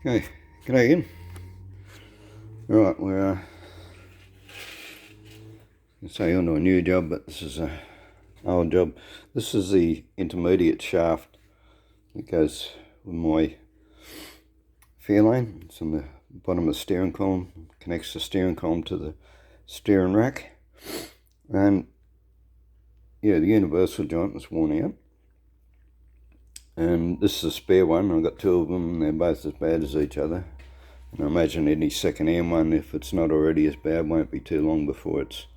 Okay, g'day again. Right, we're say onto a new job, but this is an old job. This is the intermediate shaft that goes with my Fairlane. It's on the bottom of the steering column, connects the steering column to the steering rack. And yeah, the universal joint was worn out. And this is a spare one. I've got two of them, and they're both as bad as each other. And I imagine any second-hand one, if it's not already as bad, won't be too long before it's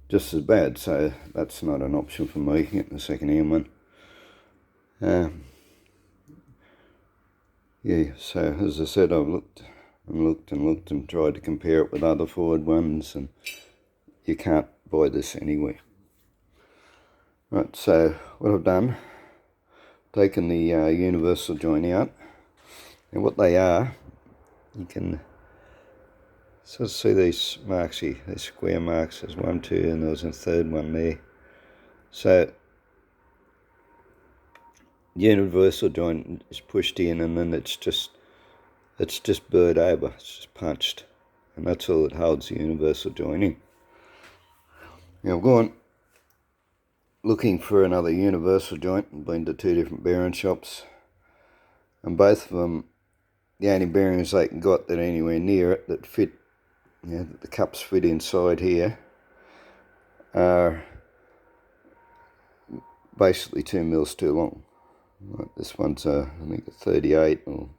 just as bad. So that's not an option for me, getting a second-hand one. Yeah, so as I said, I've looked and tried to compare it with other Ford ones, and you can't buy this anywhere. Right, so what I've done, taken the universal joint out, and what they are, you can sort of see these marks here, these square marks. There's 1, 2, and there was a third one there. So the universal joint is pushed in, and then it's just burred over, it's just punched, and that's all that holds the universal joint in. Now I've gone looking for another universal joint and been to two different bearing shops, and both of them, the only bearings they got that are anywhere near it that fit, that the cups fit inside here, are basically 2 mils too long. Right, this one's I think a 38 or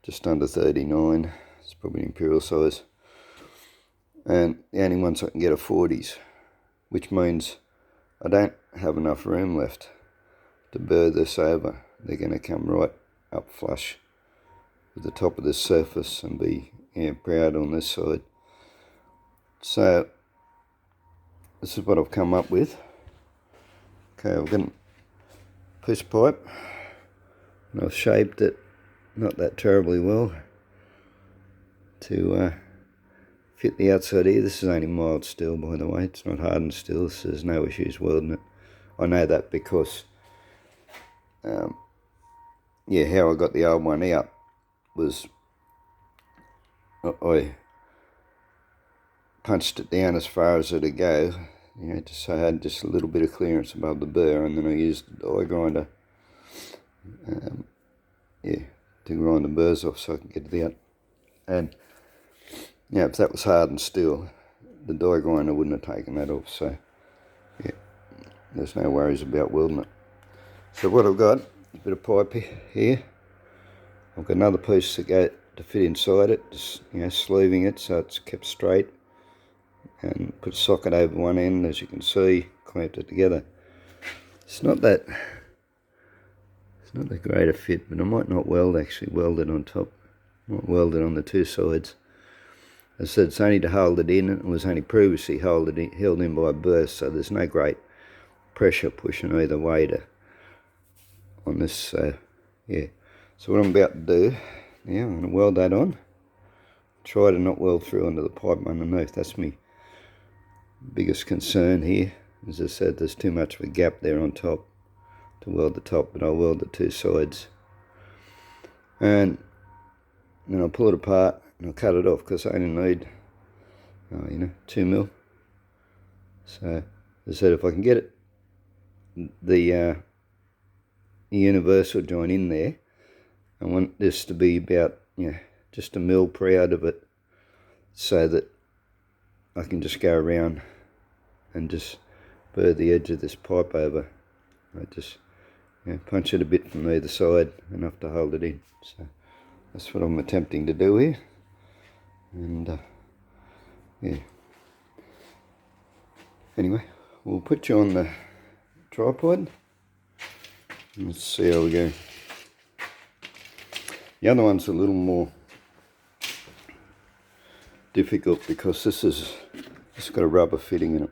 just under 39. It's probably imperial size, and the only ones I can get are 40s, which means I don't have enough room left to burr this over. They're going to come right up flush with the top of this surface and be proud on this side. So this is what I've come up with. Okay, I've got a piece of pipe, and I've shaped it not that terribly well to fit the outside here. This is only mild steel, by the way. It's not hardened steel, so there's no issues welding it. I know that because how I got the old one out was I punched it down as far as it'd go, just so I had just a little bit of clearance above the burr, and then I used the die grinder to grind the burrs off so I could get it out. And if that was hardened steel, the die grinder wouldn't have taken that off, so there's no worries about welding it. So what I've got is a bit of pipe here. I've got another piece to fit inside it, just sleeving it so it's kept straight, and put a socket over one end, as you can see, clamped it together. It's not that great a fit, but I might not weld it on top. I might weld it on the two sides. As I said, it's only to hold it in. It was only previously held in by a burr, so there's no great pressure pushing either way on this. So what I'm about to do now, I'm going to weld that on. Try to not weld through under the pipe underneath. That's my biggest concern here. As I said, there's too much of a gap there on top to weld the top, but I'll weld the two sides. And then I'll pull it apart and I'll cut it off, because I only need 2 mil. So as I said, if I can get the universal joint in there, I want this to be about just a mil proud of it, so that I can just go around and just burr the edge of this pipe over. I just punch it a bit from either side, enough to hold it in. So that's what I'm attempting to do here. And anyway, we'll put you on the tripod. Let's see how we go. The other one's a little more difficult because it's got a rubber fitting in it.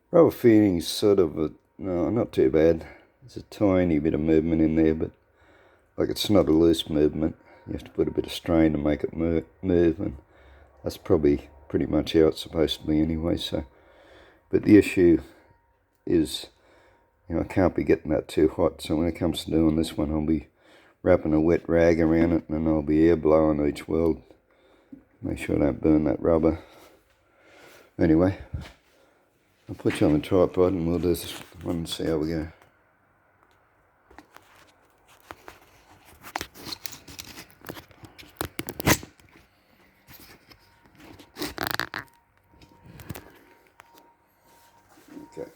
Rubber fitting is sort of not too bad. There's a tiny bit of movement in there, but it's not a loose movement. You have to put a bit of strain to make it move, and that's probably pretty much how it's supposed to be anyway. So, but the issue is, I can't be getting that too hot. So when it comes to doing this one, I'll be wrapping a wet rag around it, and then I'll be air blowing each weld. Make sure I don't burn that rubber. Anyway, I'll put you on the tripod and we'll do this one and see how we go. Okay.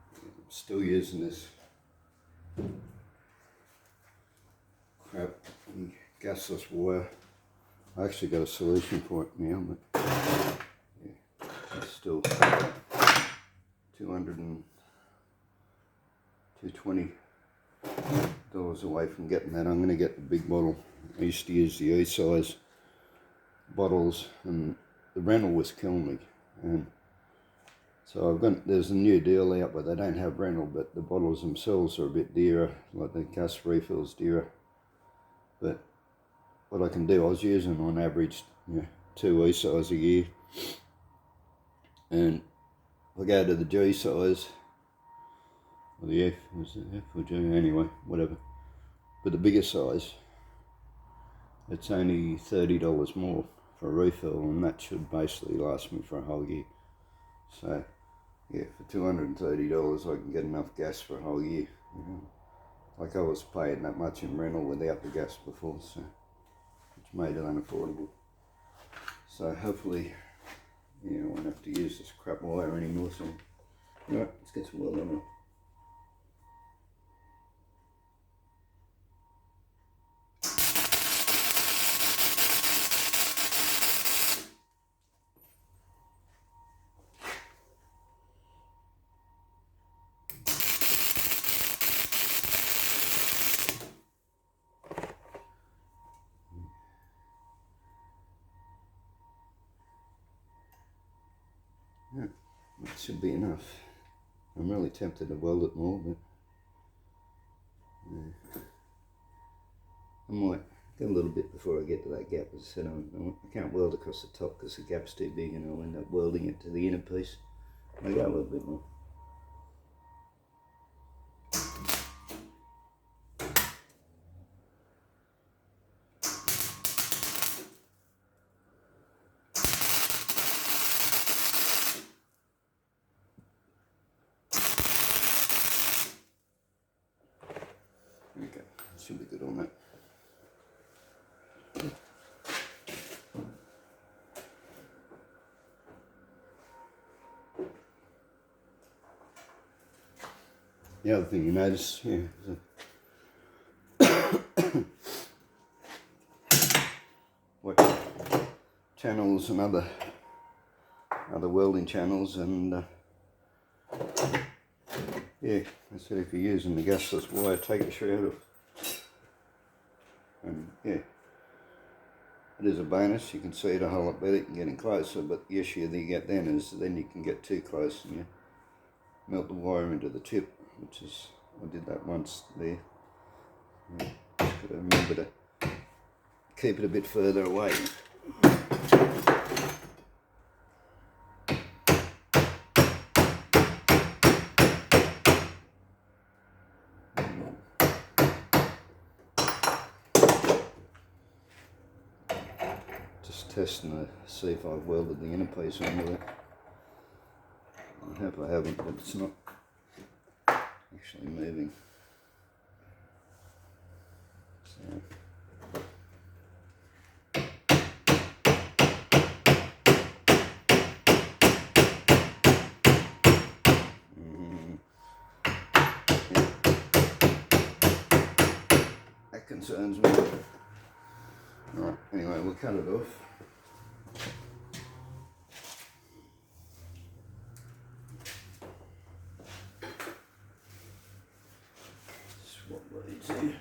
I'm still using this crap gasless wire. I actually got a solution for it now, but yeah, it's still $220 away from getting that. I'm going to get the big bottle. I used to use the E-size bottles, and the rental was killing me. And so there's a new deal out where they don't have rental, but the bottles themselves are a bit dearer, like the gas refills dearer. But what I can do, I was using on average 2 E-size a year, and if I go to the G size, or the F, was it F or G, anyway, whatever, but the bigger size, it's only $30 more for a refill, and that should basically last me for a whole year. So yeah, for $230 I can get enough gas for a whole year. Like I was paying that much in rental without the gas before, so which made it unaffordable. So hopefully, I won't have to use this crap wire anymore. So alright, let's get some weld on it. Yeah, that should be enough. I'm really tempted to weld it more, but I might get a little bit before I get to that gap. As I said, I can't weld across the top because the gap's too big, and I'll end up welding it to the inner piece. I'll go a little bit more. Okay, should be good on that. The other thing you notice, what channels and other welding channels, and yeah, I said if you're using the gasless wire, take the shroud off. And yeah, it is a bonus. You can see it a whole lot better, you can get in closer, but the issue that you get then is then you can get too close and you melt the wire into the tip, which is, I did that once there. Just got to remember to keep it a bit further away. Just testing to see if I've welded the inner piece onto it. I hope I haven't, but it's not actually moving. So. That concerns me. Alright, anyway, we'll cut it off. Swap blades here.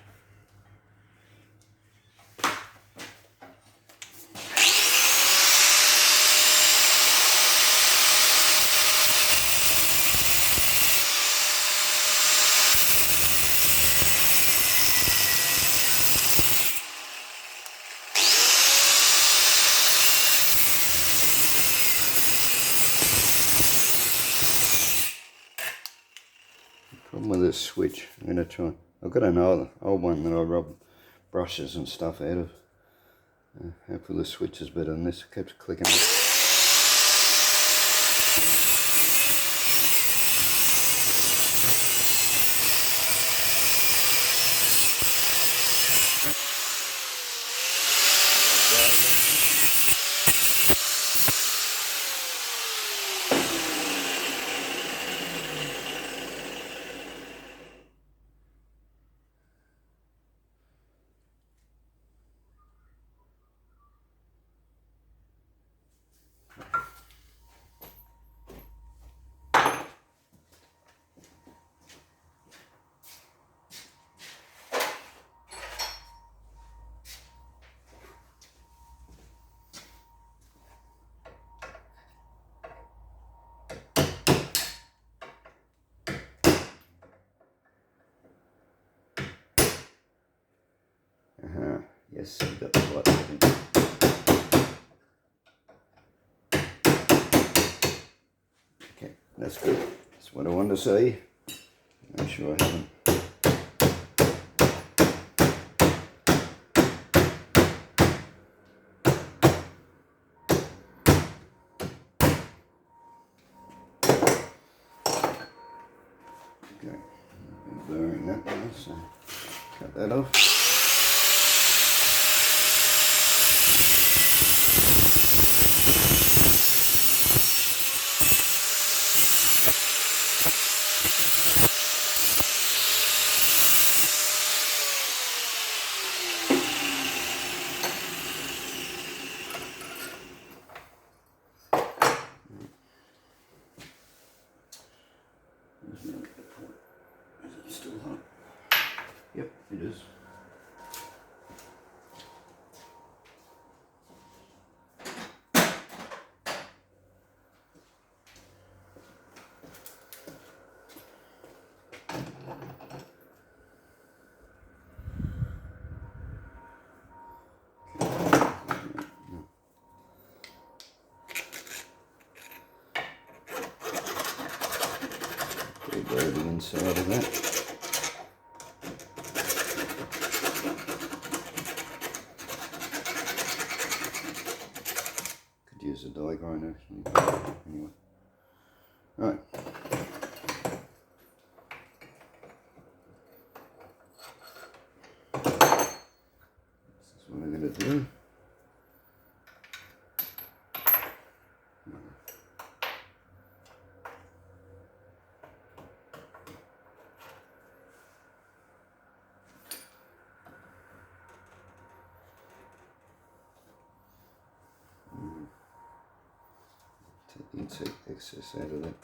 Problem with this switch, I'm going to try. I've got an old one that I rub brushes and stuff out of. Hopefully the switch is better than this. It keeps clicking. Yes, you got the light working. Okay, that's good. That's what I wanted to see. Make sure I haven't. Okay, I'm blurring that now, so cut that off. Is it still hot? Yep, it is. Go the inside of that. Could use a die grinder actually. Anyway. Right. This is what I'm going to do. Take excess out of that.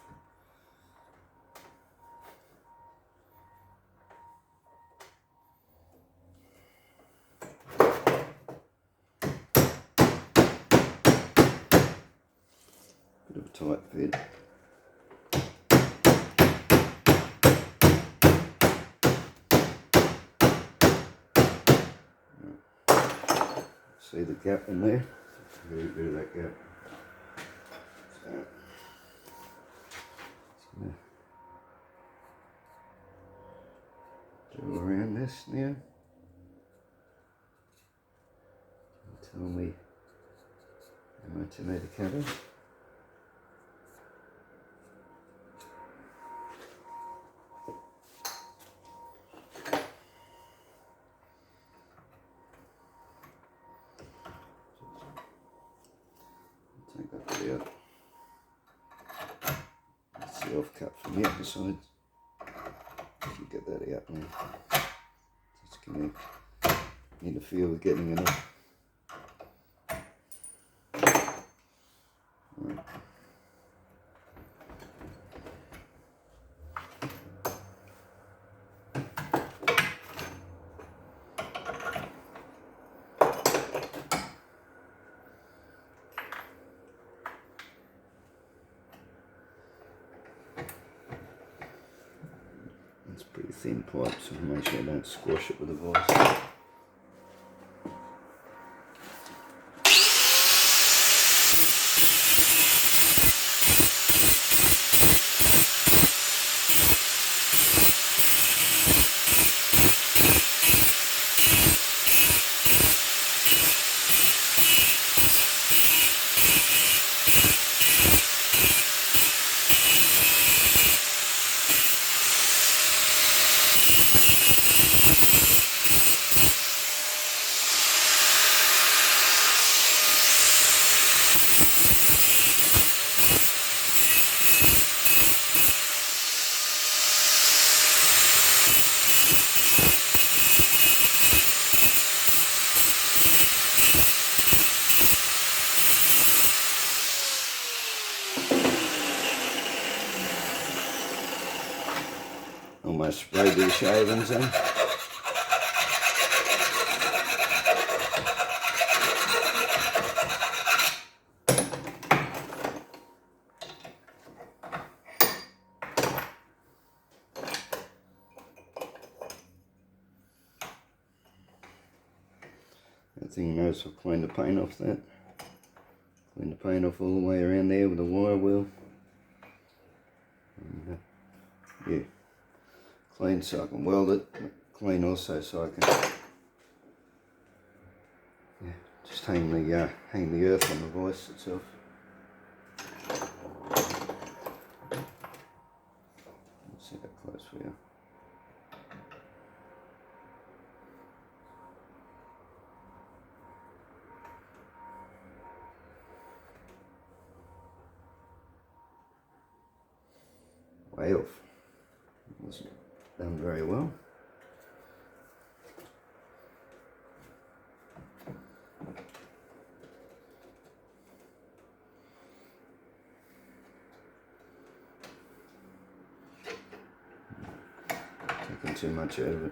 Bit of a tight fit. See the gap in there? Get rid of that gap. Do around this now. Tell me how much I need to cover. Take that bit out. That's the off cut from the outside. If you get that out now, just going to interfere with getting it off. Right. It's pretty thin pipe, so make sure I don't squash it with a vice. my spray bit of shavings in. That thing knows I've cleaned the paint off that. Clean the paint off all the way around there with a wire wheel. And, yeah, clean so I can weld it. Clean also so I can just hang the earth on the vise itself. Let's see how close we are. Way off. Wasn't done very well. Taking too much out of it.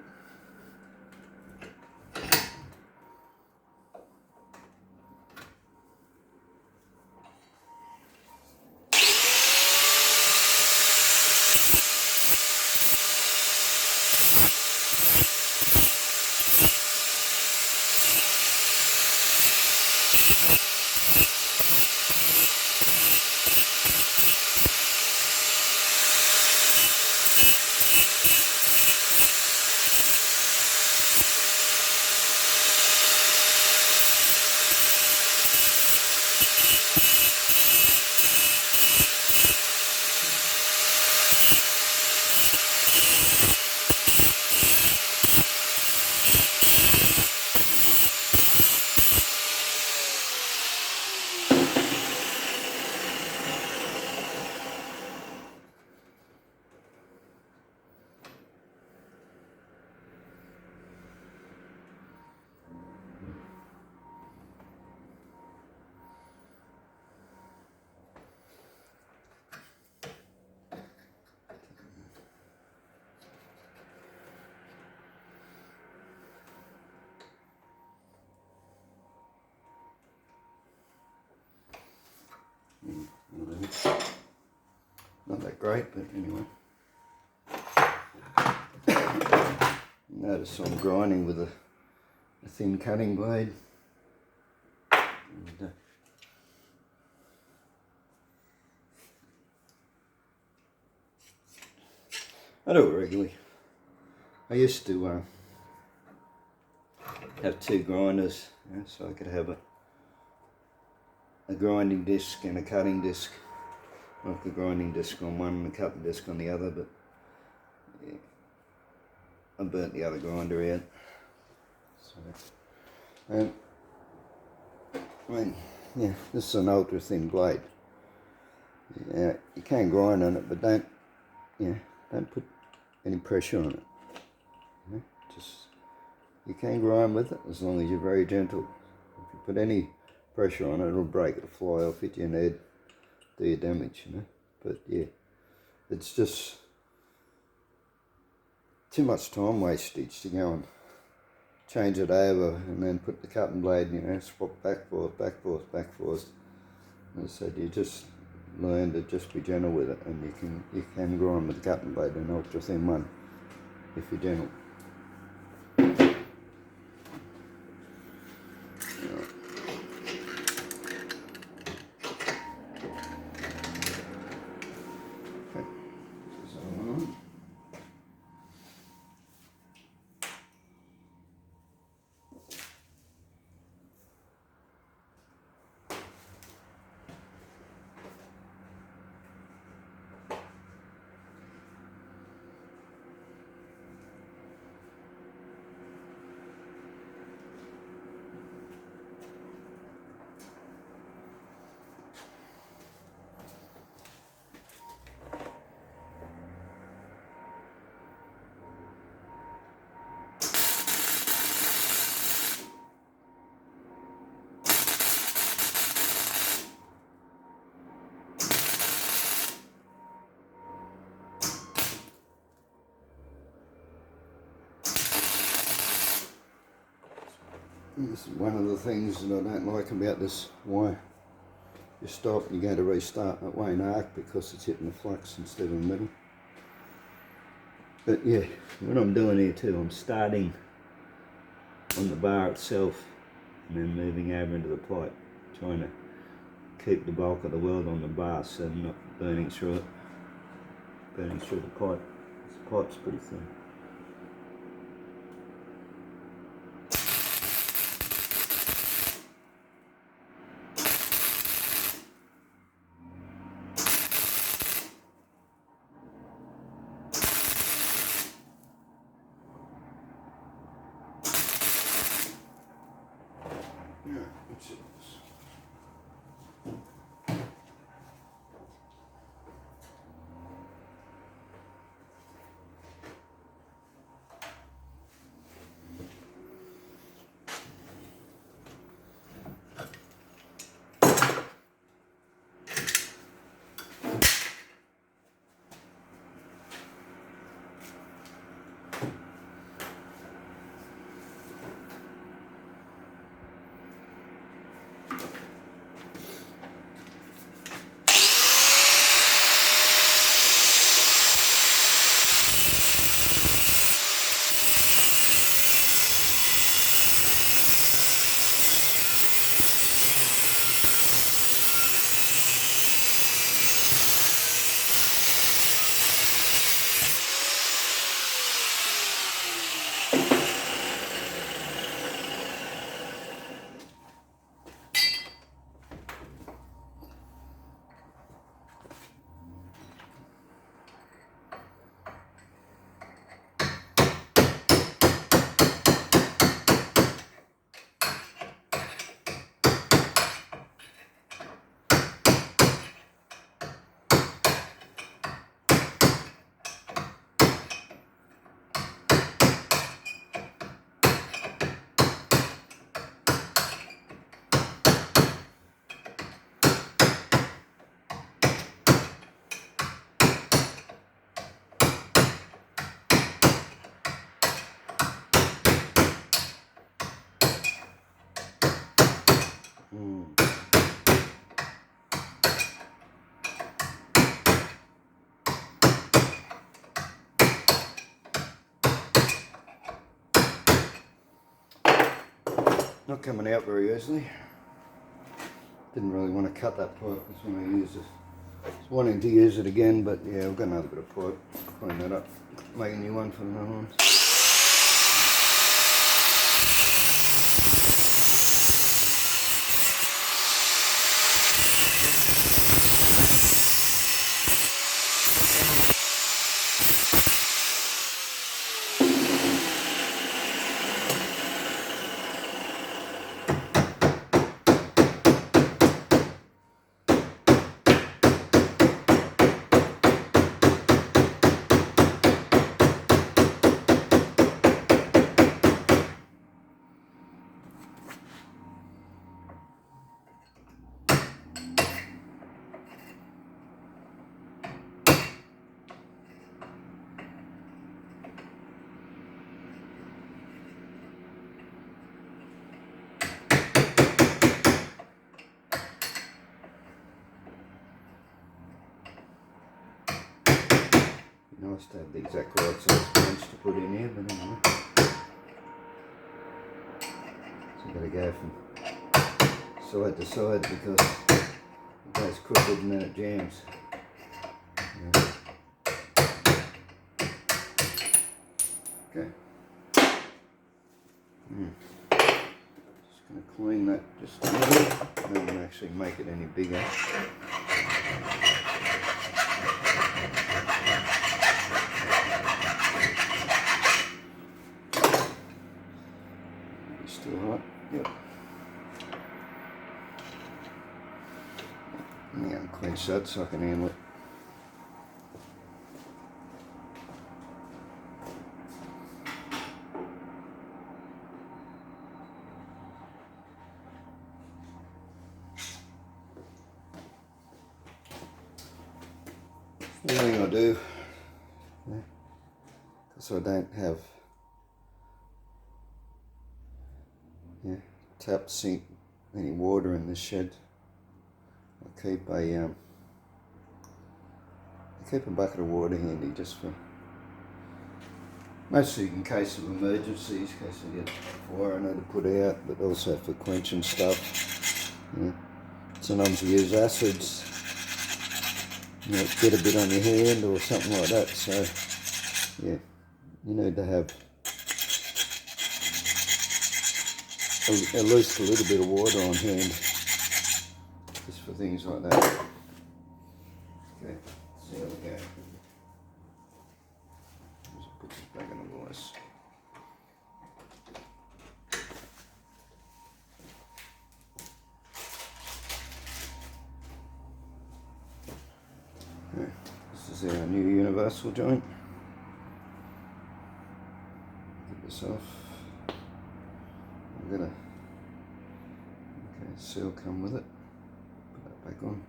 Not that great, but anyway. Notice I'm grinding with a thin cutting blade. And, I do it regularly. I used to have two grinders, so I could have a grinding disc and a cutting disc. Like a grinding disc on one and a cutting disc on the other, but yeah, I burnt the other grinder out. So, I mean, yeah, this is an ultra thin blade. Yeah, you can grind on it, but don't put any pressure on it. You can grind with it as long as you're very gentle. If you put any pressure on it, it'll break, it'll fly off, hit you in the head, do you damage, But yeah, it's just too much time wastage to go and change it over and then put the cutting blade, swap back, forth, back, forth, back, forth. As I said, you just learn to just be gentle with it, and you can grind with the cutting blade, an ultra thin one, if you're gentle. This is one of the things that I don't like about this wire. You stop and you go to restart, it won't arc because it's hitting the flux instead of the middle. But yeah, what I'm doing here too, I'm starting on the bar itself and then moving over into the pipe, trying to keep the bulk of the weld on the bar so I'm not burning through it, burning through the pipe. This pipe's pretty thin. Yeah, let's see this. Not coming out very easily. Didn't really want to cut that pipe, that's when I used it. I was wanting to use it again, but yeah, I've got another bit of pipe. Clean that up, make a new one for another one. Nice to have the exact right size punch to put in here, but anyway. So I've got to go from side to side because it goes crooked and then it jams. Okay. Just going to clean that just a little. I don't want to actually make it any bigger. Still hot? Yep. Let me unclench that so I can handle it. The thing I do, because I don't have, tap sink any water in this shed. I keep a bucket of water handy just for mostly in case of emergencies, in case I get fire I need to put out, but also for quenching stuff. Yeah. Sometimes you use acids, get a bit on your hand or something like that, so yeah, you need to have at least a little bit of water on hand just for things like that. Okay, so there we go. Just put this back in the vise. Okay, this is our new universal joint. Get this off. I'm gonna, seal come with it. Put that back on.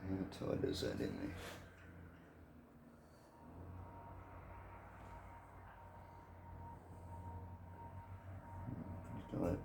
How tight is that in there? Pretty tight.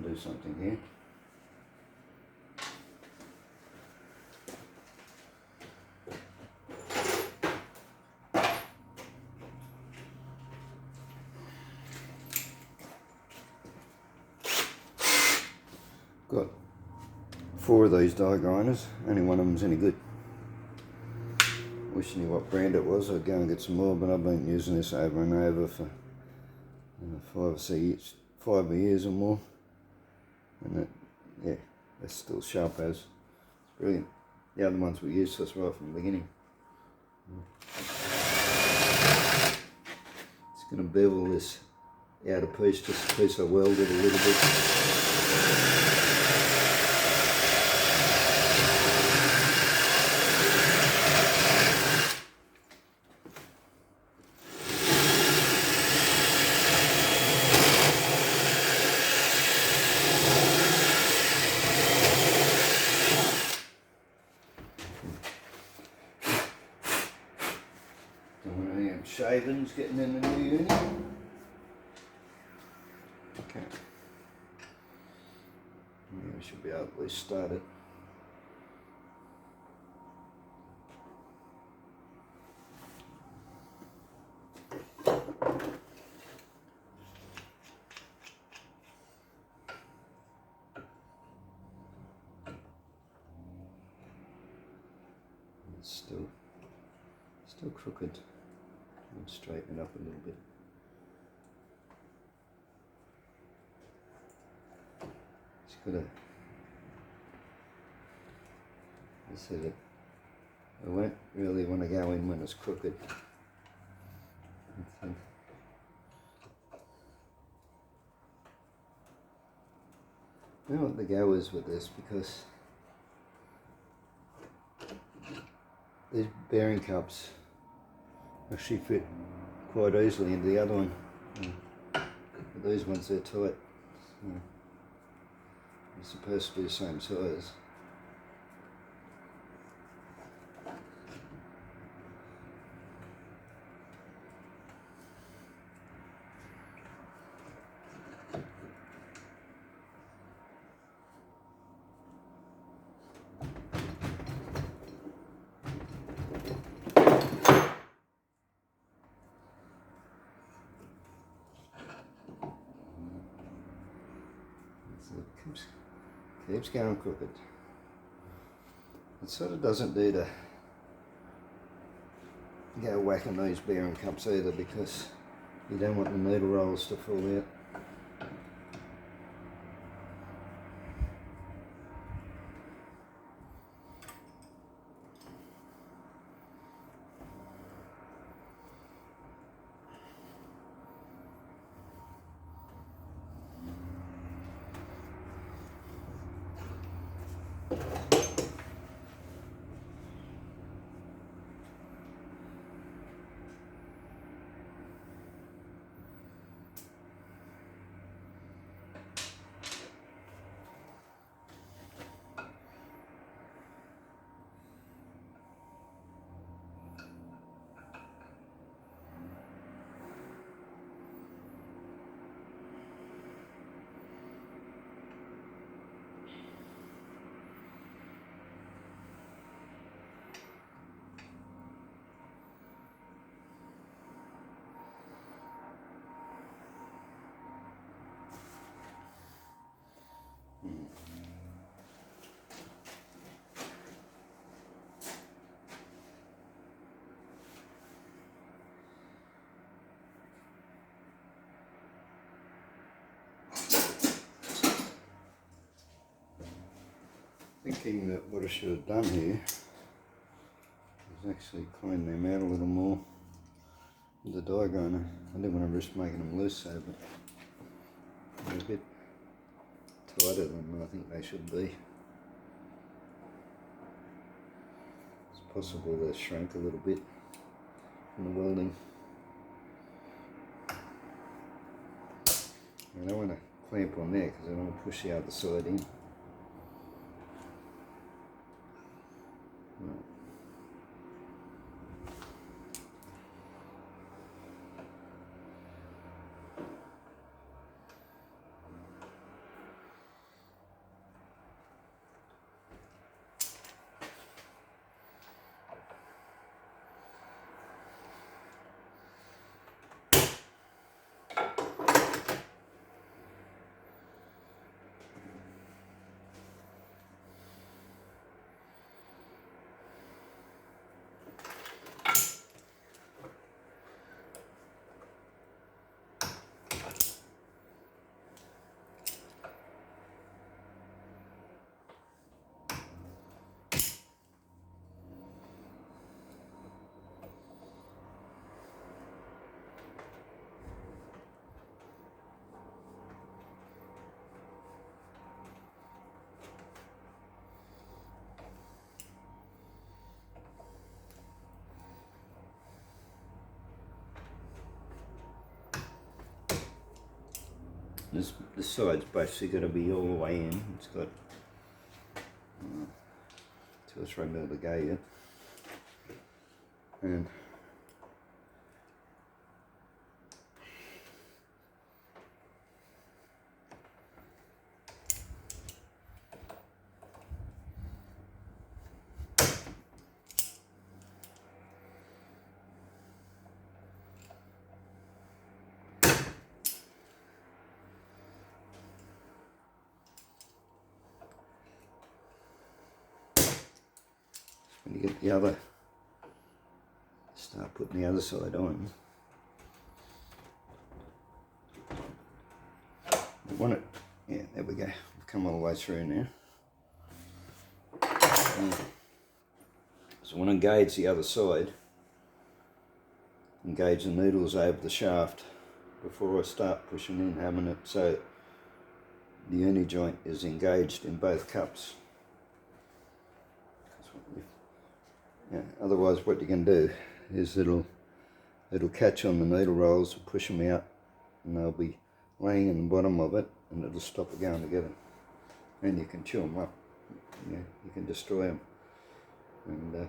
Do something here. Got 4 of these die grinders, only one of them's any good. Wish I knew what brand it was, I'd go and get some more, but I've been using this over and over for 5 years or more. And yeah, that's still sharp as. It's brilliant. The other ones were useless right from the beginning. It's going to bevel this outer piece, just a piece I welded a little bit. Shavings getting in the new unit. Okay. Yeah, we should be able to at least start it. It's still crooked. I'll straighten it up a little bit. It's got a, I said it, I won't really want to go in when it's crooked. I don't know what the go is with this, because these bearing cups actually fit quite easily into the other one. But these ones, they're tight. They're supposed to be the same size. Keeps going crooked. It sort of doesn't do to go whacking these bearing cups either, because you don't want the needle rolls to fall out. Thinking that what I should have done here is actually clean them out a little more with the diagoner. I didn't want to risk making them loose, so but they're a bit tighter than I think they should be. It's possible they shrank a little bit from the welding. I don't want to clamp on there because I don't want to push the other side in. Right. This side's basically got to be all the way in. It's got 2 or 3 mil to go yet. And when you get the other, start putting the other side on. You want it, yeah, there we go. We've come all the way through now. So I want to engage the other side, engage the needles over the shaft before I start pushing in, having it so the uni joint is engaged in both cups. Yeah, otherwise what you can do is it'll catch on the needle rolls and push them out, and they'll be laying in the bottom of it and it'll stop it going together. And you can chew them up, yeah, you can destroy them. And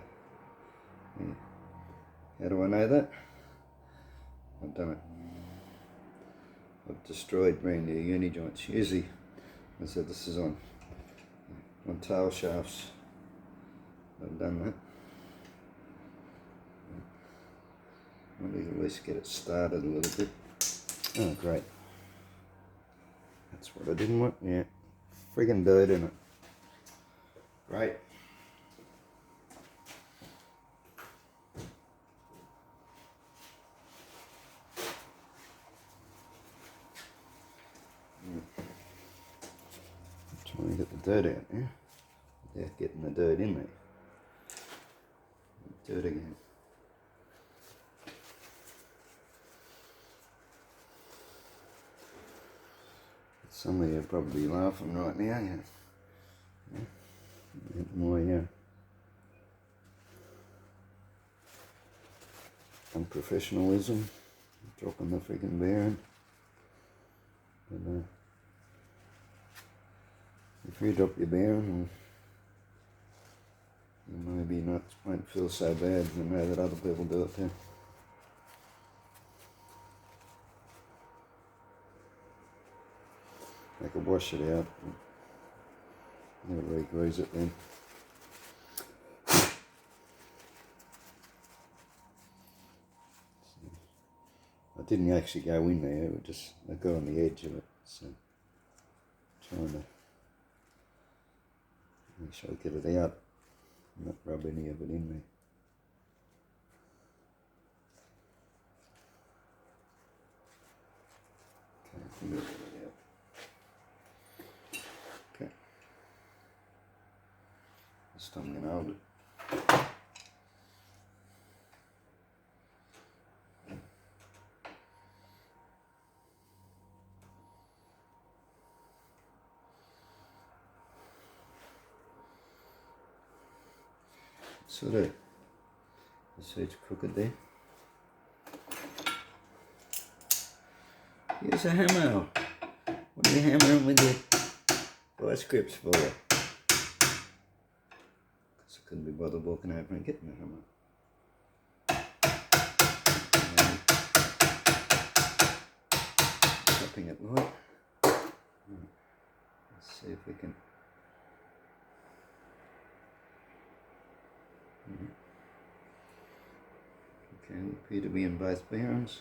yeah. How do I know that? I've done it. I've destroyed brand new uni joints. Usually, I said this is on tail shafts. I've done that. Maybe at least get it started a little bit. Oh, great. That's what I didn't want. Yeah. Friggin' dirt in it. Great. Trying to get the dirt out now. Without getting the dirt in there. Dirt again. Some of you are probably laughing right now, yeah. My unprofessionalism, dropping the freaking bearing. But if you drop your bearing, you maybe won't feel so bad to know that other people do it too. I could wash it out, never re-grease it then. I didn't actually go in there, I got on the edge of it, so trying to make sure I get it out, not rub any of it in there. Okay, okay. time I'm going to hold it. Sort of, so it's crooked there. Here's a hammer. What are you hammering with your vice grips for? Because I couldn't be bothered walking over and getting the hammer. Tapping it light. Let's see if we can. Okay, we appear to be in both bearings.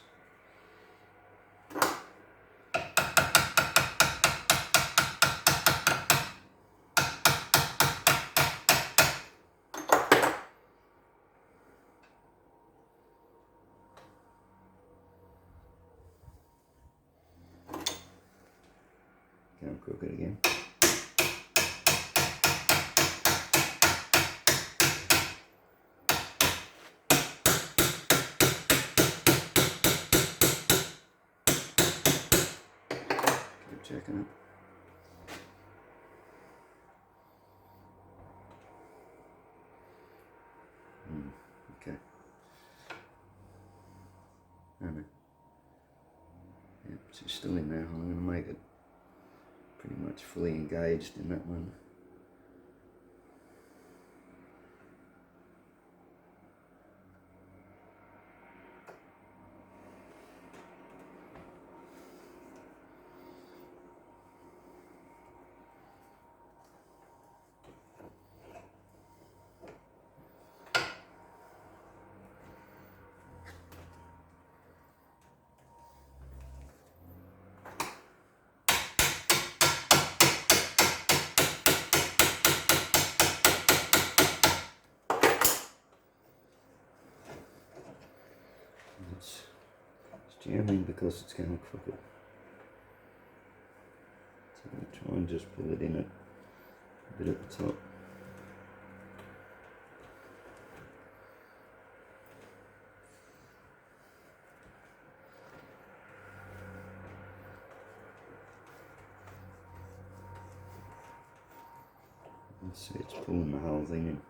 Can I crook it again? Keep checking it. Okay. I know. Yep, she's still in there. I'm going to make it pretty much fully engaged in that one. It's jamming because it's going crooked. So I'm going to try and just pull it in a bit at the top. Let's see, it's pulling the whole thing in.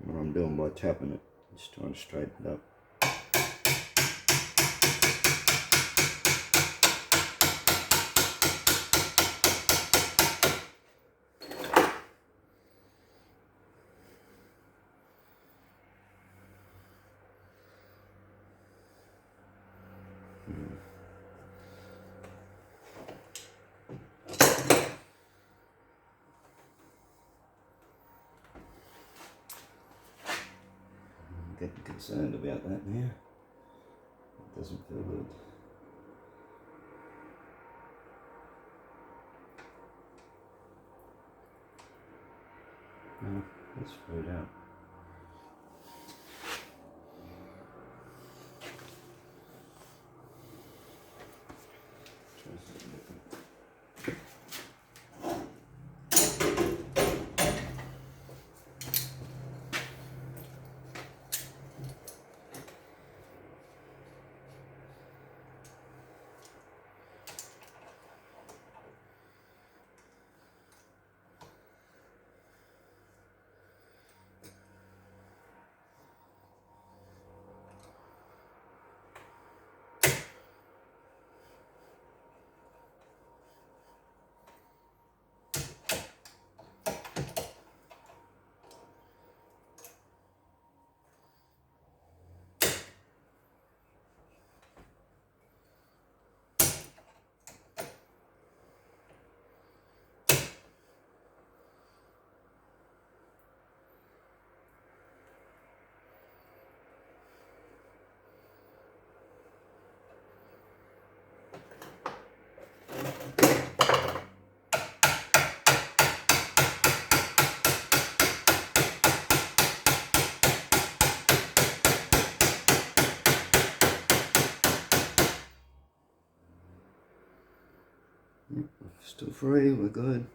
What I'm doing by tapping it, just trying to straighten it up. I'm getting concerned about that now. It doesn't feel good. No, let's throw it out. Try something different. free, we're good.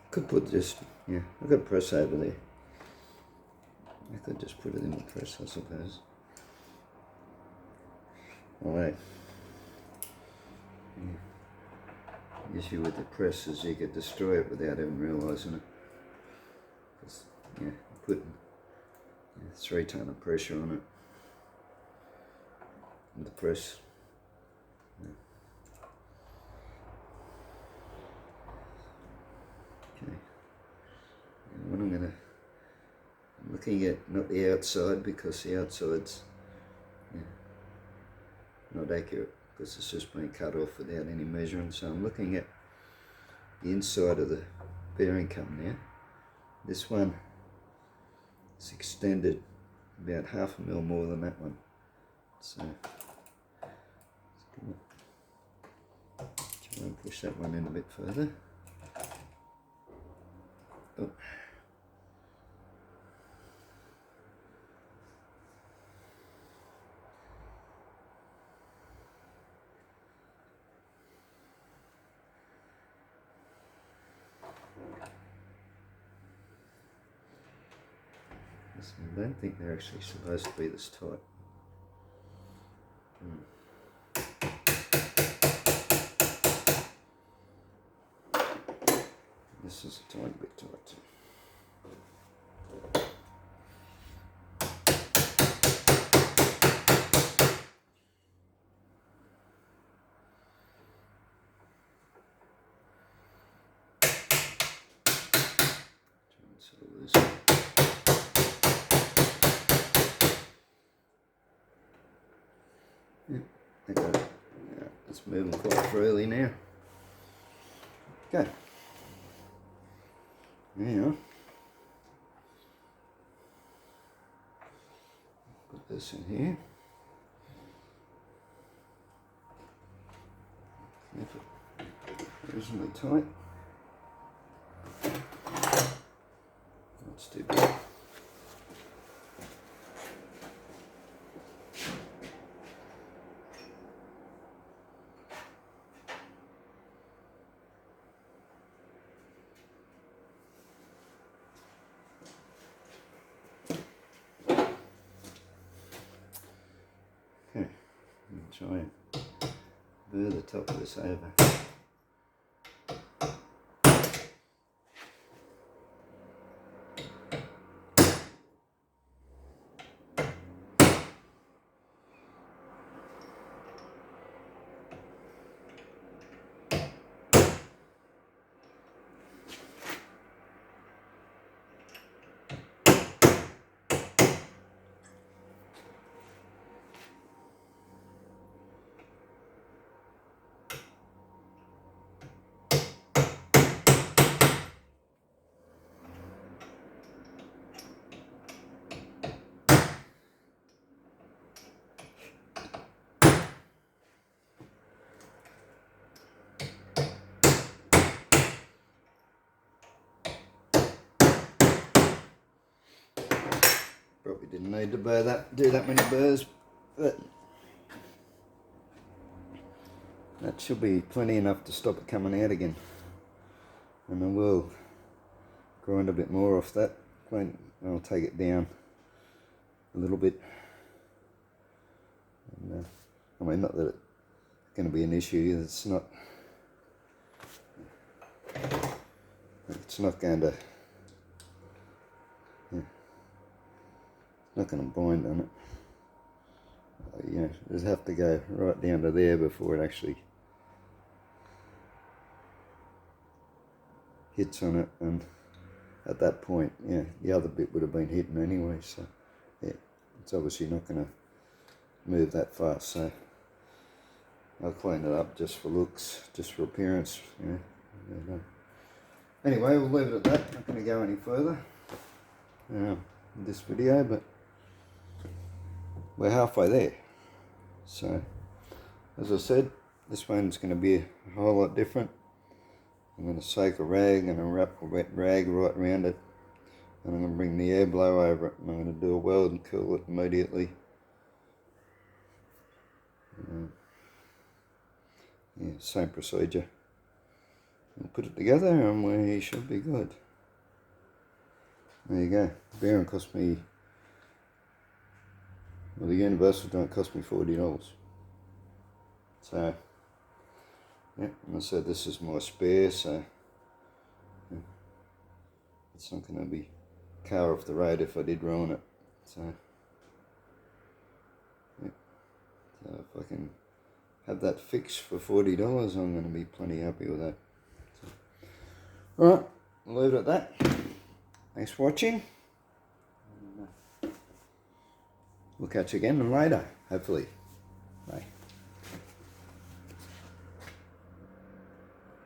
Could put just, yeah, I've got a press over there. I could just put it in the press, I suppose. Alright. Yeah. The issue with the press is you could destroy it without even realising it. Because, yeah, putting 3 ton of pressure on it. And the press. Yeah. Okay. And what I'm looking at not the outside, because the outside's not accurate because it's just been cut off without any measuring. So I'm looking at the inside of the bearing cam now. This one is extended about 1/2 mil more than that one. So try and push that one in a bit further. Oh. I don't think they're actually supposed to be this tight. This is a tiny bit tight. Yeah, okay. Yeah, it's moving quite freely now. Okay. Now, put this in here. Keep it reasonably tight. That's too big. Okay, try and burr the top of this over. Probably didn't need to do that many burrs, but that should be plenty enough to stop it coming out again. And I will grind a bit more off that. I'll take it down a little bit. And, I mean, not that it's going to be an issue. It's not going to. Not going to bind on it. You know, just have to go right down to there before it actually hits on it, and at that point, yeah, the other bit would have been hitting anyway. So yeah, it's obviously not going move that fast, so I'll clean it up just for looks, just for appearance, you know. Anyway, we'll leave it at that. Not going to go any further in this video, but we're halfway there. So, as I said, this one's going to be a whole lot different. I'm going to soak a rag and wrap a wet rag right around it, and I'm going to bring the air blow over it, and I'm going to do a weld and cool it immediately. Yeah, same procedure. We'll put it together and we should be good. There you go. The bearing cost me, well, the universal joint cost me $40. So, yeah, and I said this is my spare, so yeah, it's not going to be car off the road if I did ruin it. So, yeah, so if I can have that fixed for $40, I'm going to be plenty happy with that. So, alright, we'll leave it at that. Thanks for watching. We'll catch you again later, hopefully.